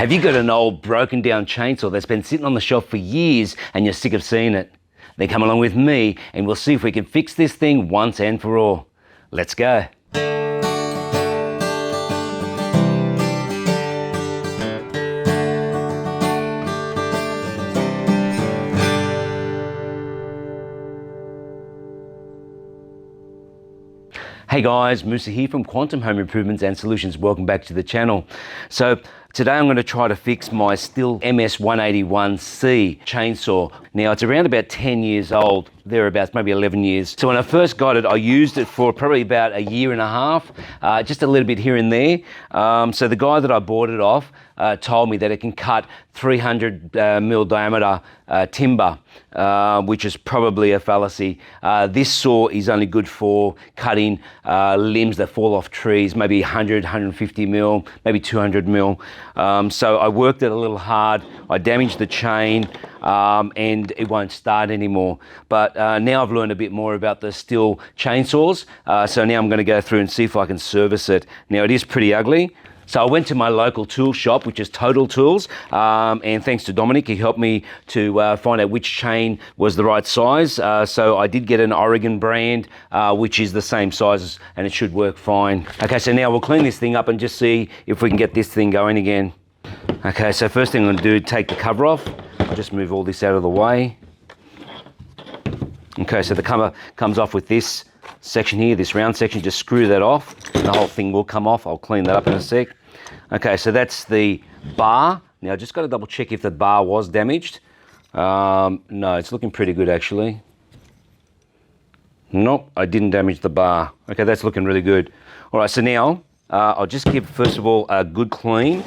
Have you got an old broken down chainsaw that's been sitting on the shelf for years and you're sick of seeing it? Then come along with me and we'll see if we can fix this thing once and for all. Let's go. Hey guys, Musa here from Quantum Home Improvements and Solutions. Welcome back to the channel. So today I'm going to try to fix my Stihl MS181C chainsaw. Now it's around about 10 years old, thereabouts, maybe 11 years. So when I first got it, I used it for probably about a year and a half, just a little bit here and there. So the guy that I bought it off told me that it can cut 300 mil diameter timber, which is probably a fallacy. This saw is only good for cutting limbs that fall off trees, maybe 100, 150 mil, maybe 200 mil. So I worked it a little hard. I damaged the chain and it won't start anymore. But now I've learned a bit more about the Stihl chainsaws. So now I'm going to go through and see if I can service it. Now it is pretty ugly. So I went to my local tool shop, which is Total Tools, and thanks to Dominic, he helped me to find out which chain was the right size. So I did get an Oregon brand, which is the same size, and it should work fine. Okay, so now we'll clean this thing up and just see if we can get this thing going again. Okay, so first thing I'm gonna do, take the cover off. I'll just move all this out of the way. Okay, so the cover comes off with this section here, this round section. Just screw that off. The whole thing will come off. I'll clean that up in a sec. Okay, so that's the bar. Now, I just got to double check if the bar was damaged. No, it's looking pretty good actually. Nope, I didn't damage the bar. Okay, that's looking really good. All right, so now I'll just give, first of all, a good clean.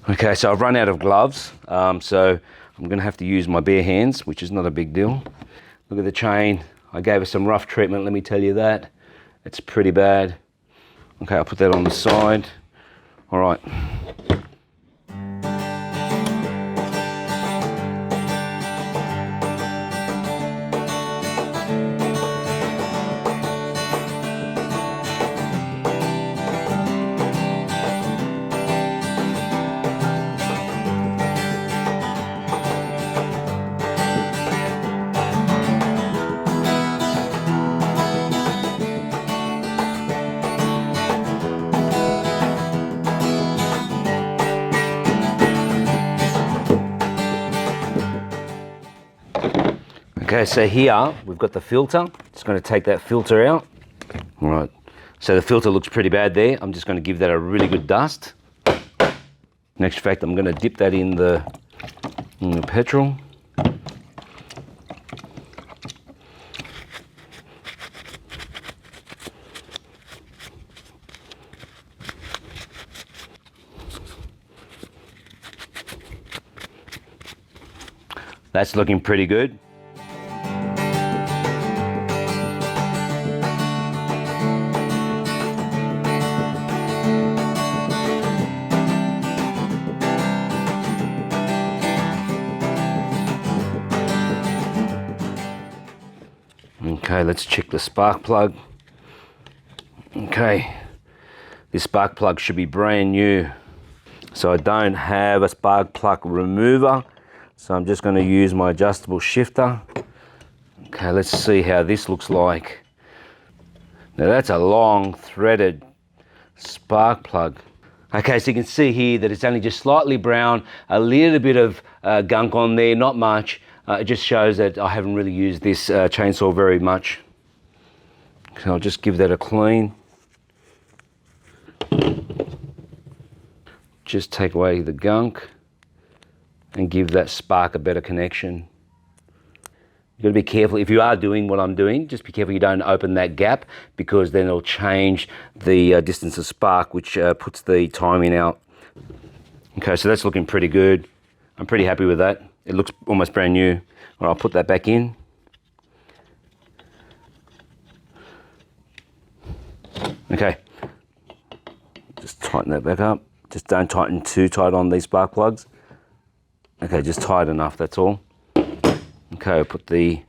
Okay, so I've run out of gloves, so I'm going to have to use my bare hands, which is not a big deal. Look at the chain. I gave it some rough treatment, let me tell you that. It's pretty bad. Okay, I'll put that on the side. All right. Okay, so here we've got the filter. Just going to take that filter out. All right, so the filter looks pretty bad there. I'm just going to give that a really good dust. Next fact, I'm going to dip that in the petrol. That's looking pretty good. Okay, let's check the spark plug. Okay, this spark plug should be brand new. So I don't have a spark plug remover, so I'm just going to use my adjustable shifter. Okay, let's see how this looks like. Now that's a long threaded spark plug. Okay, so you can see here that it's only just slightly brown, a little bit of gunk on there, not much. It just shows that I haven't really used this chainsaw very much. So I'll just give that a clean. Just take away the gunk and give that spark a better connection. You've got to be careful, if you are doing what I'm doing, just be careful you don't open that gap, because then it'll change the distance of spark, which puts the timing out. Okay, so that's looking pretty good. I'm pretty happy with that. It looks almost brand new. All right, I'll put that back in. Okay, just tighten that back up. Just don't tighten too tight on these spark plugs. Okay, just tight enough, that's all. Okay, I'll put the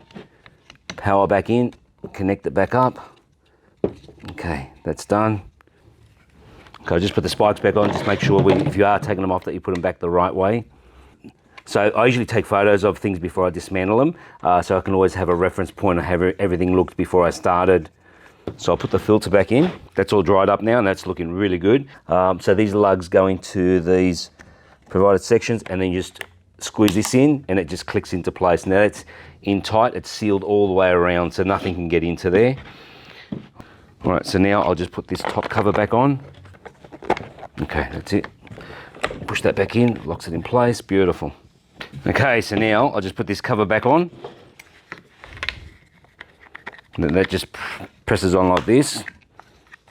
power back in, connect it back up. Okay, that's done. Okay, I'll just put the spikes back on, just make sure if you are taking them off that you put them back the right way. So I usually take photos of things before I dismantle them, so I can always have a reference point of how everything looked before I started. So I'll put the filter back in. That's all dried up now and that's looking really good. So these lugs go into these provided sections and then you just squeeze this in and it just clicks into place. Now it's in tight, it's sealed all the way around so nothing can get into there. All right, so now I'll just put this top cover back on. Okay, that's it. Push that back in, locks it in place, beautiful. Okay, so now I'll just put this cover back on. And then that just presses on like this.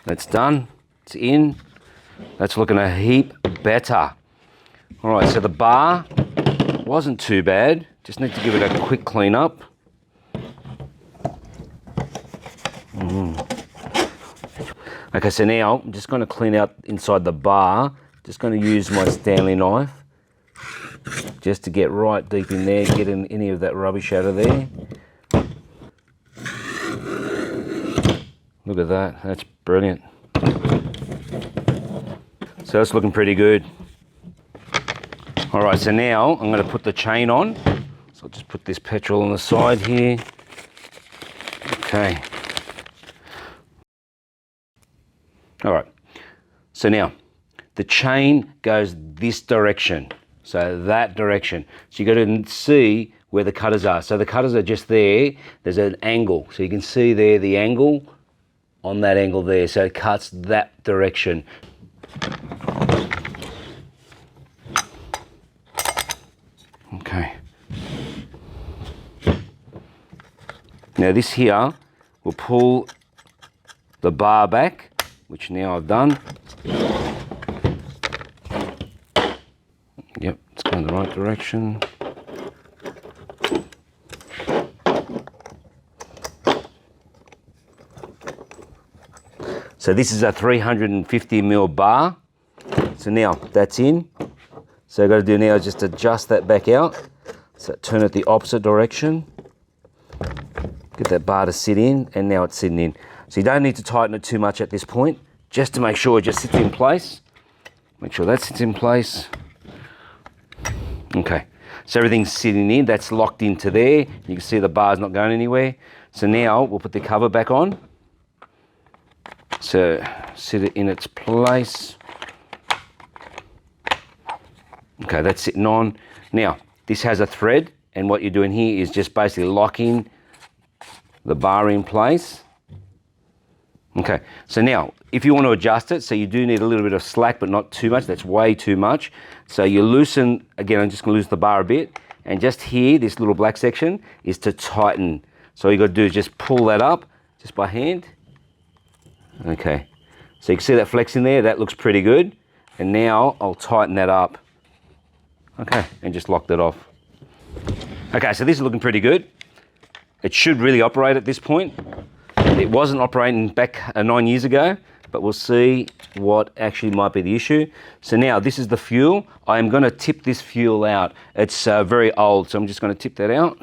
That's done, it's in. That's looking a heap better. All right, so the bar wasn't too bad. Just need to give it a quick clean up. Okay, so now I'm just going to clean out inside the bar. Just going to use my Stanley knife just to get right deep in there, get in any of that rubbish out of there. Look at that, that's brilliant. So that's looking pretty good. All right, so now I'm going to put the chain on. So I'll just put this petrol on the side here. Okay. All right, so now the chain goes this direction, so that direction. So you got to see where the cutters are. So the cutters are just there. There's an angle, so you can see there the angle on that angle there. So it cuts that direction. Okay. Now this here will pull the bar back, which now I've done. Yep, it's going the right direction. So this is a 350mm bar. So now that's in. So I've got to do now is just adjust that back out. So turn it the opposite direction. Get that bar to sit in, and now it's sitting in. So you don't need to tighten it too much at this point, just to make sure it just sits in place. Make sure that sits in place. Okay, so everything's sitting in, that's locked into there. You can see the bar's not going anywhere. So now we'll put the cover back on. So sit it in its place. Okay, that's sitting on. Now, this has a thread, and what you're doing here is just basically locking the bar in place. Okay, so now, if you want to adjust it, so you do need a little bit of slack, but not too much, that's way too much. So you loosen, again, I'm just gonna loosen the bar a bit, and just here, this little black section, is to tighten. So all you gotta do is just pull that up, just by hand. Okay, so you can see that flex in there, that looks pretty good. And now I'll tighten that up. Okay, and just lock that off. Okay, so this is looking pretty good. It should really operate at this point. It wasn't operating back 9 years ago, but we'll see what actually might be the issue. So now this is the fuel. I am gonna tip this fuel out. It's very old, so I'm just gonna tip that out.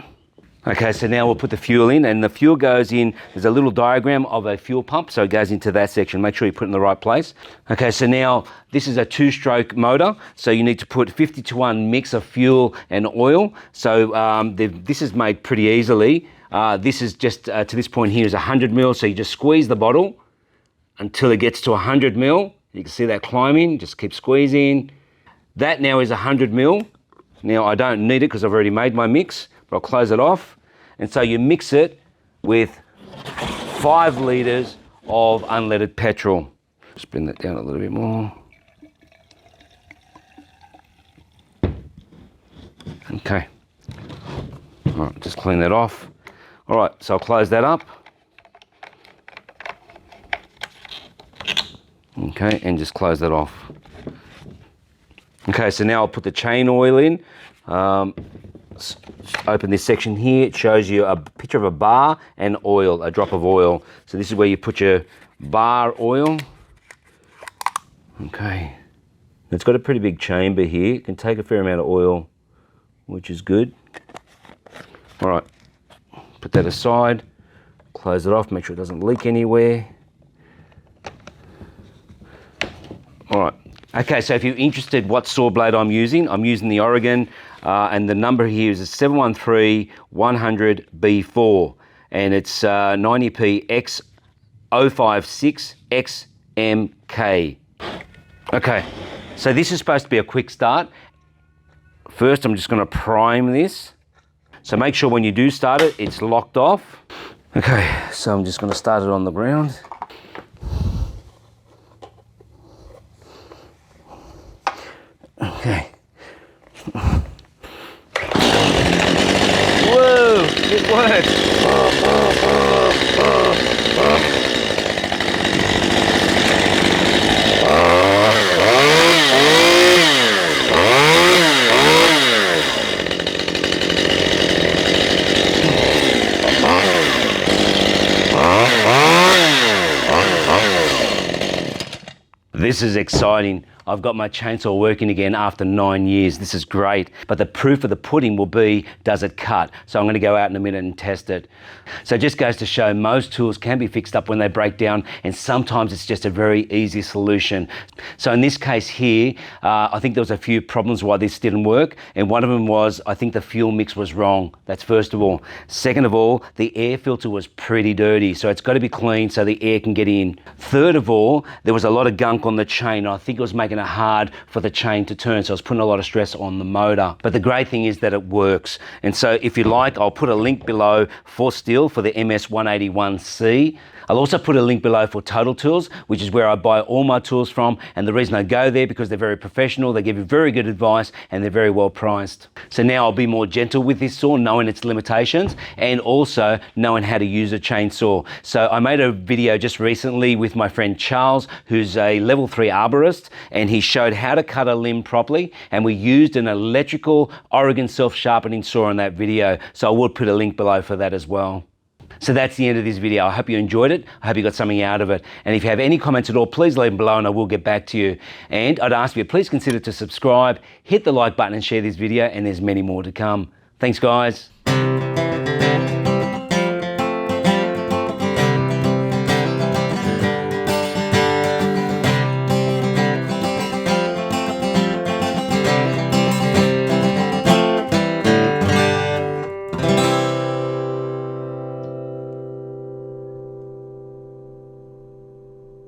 Okay, so now we'll put the fuel in, and the fuel goes in, there's a little diagram of a fuel pump, so it goes into that section. Make sure you put it in the right place. Okay, so now this is a 2-stroke motor, so you need to put 50-to-1 mix of fuel and oil. So this is made pretty easily. This is just, to this point here is 100ml, so you just squeeze the bottle until it gets to 100ml. You can see that climbing, just keep squeezing. That now is 100ml. Now I don't need it because I've already made my mix, but I'll close it off. And so you mix it with 5 litres of unleaded petrol. Just bring that down a little bit more. Okay. All right, just clean that off. All right, so I'll close that up. Okay, and just close that off. Okay, so now I'll put the chain oil in. Open this section here. It shows you a picture of a bar and oil, a drop of oil. So this is where you put your bar oil. Okay. It's got a pretty big chamber here. It can take a fair amount of oil, which is good. All right, put that aside. Close it off, make sure it doesn't leak anywhere. All right. Okay, so if you're interested what saw blade I'm using the Oregon, and the number here is a 713-100B4, and it's 90P X056XMK. Okay, so this is supposed to be a quick start. First, I'm just going to prime this. So make sure when you do start it, it's locked off. Okay, so I'm just going to start it on the ground. Okay. Whoa, it works. This is exciting. I've got my chainsaw working again after 9 years. This is great. But the proof of the pudding will be, does it cut? So I'm going to go out in a minute and test it. So it just goes to show most tools can be fixed up when they break down, and sometimes it's just a very easy solution. So in this case here, I think there was a few problems why this didn't work. And one of them was, I think the fuel mix was wrong. That's first of all. Second of all, the air filter was pretty dirty. So it's got to be clean so the air can get in. Third of all, there was a lot of gunk on the chain. I think it was making it hard for the chain to turn, so I was putting a lot of stress on the motor. But the great thing is that it works. And so if you like, I'll put a link below for Stihl for the MS181C. I'll also put a link below for Total Tools, which is where I buy all my tools from. And the reason I go there, because they're very professional, they give you very good advice, and they're very well priced. So now I'll be more gentle with this saw, knowing its limitations, and also knowing how to use a chainsaw. So I made a video just recently with my friend Charles, who's a level 3 arborist, and he showed how to cut a limb properly, and we used an electrical Oregon self-sharpening saw in that video. So I will put a link below for that as well. So that's the end of this video. I hope you enjoyed it. I hope you got something out of it. And if you have any comments at all, please leave them below and I will get back to you. And I'd ask you, please consider to subscribe, hit the like button and share this video, and there's many more to come. Thanks, guys.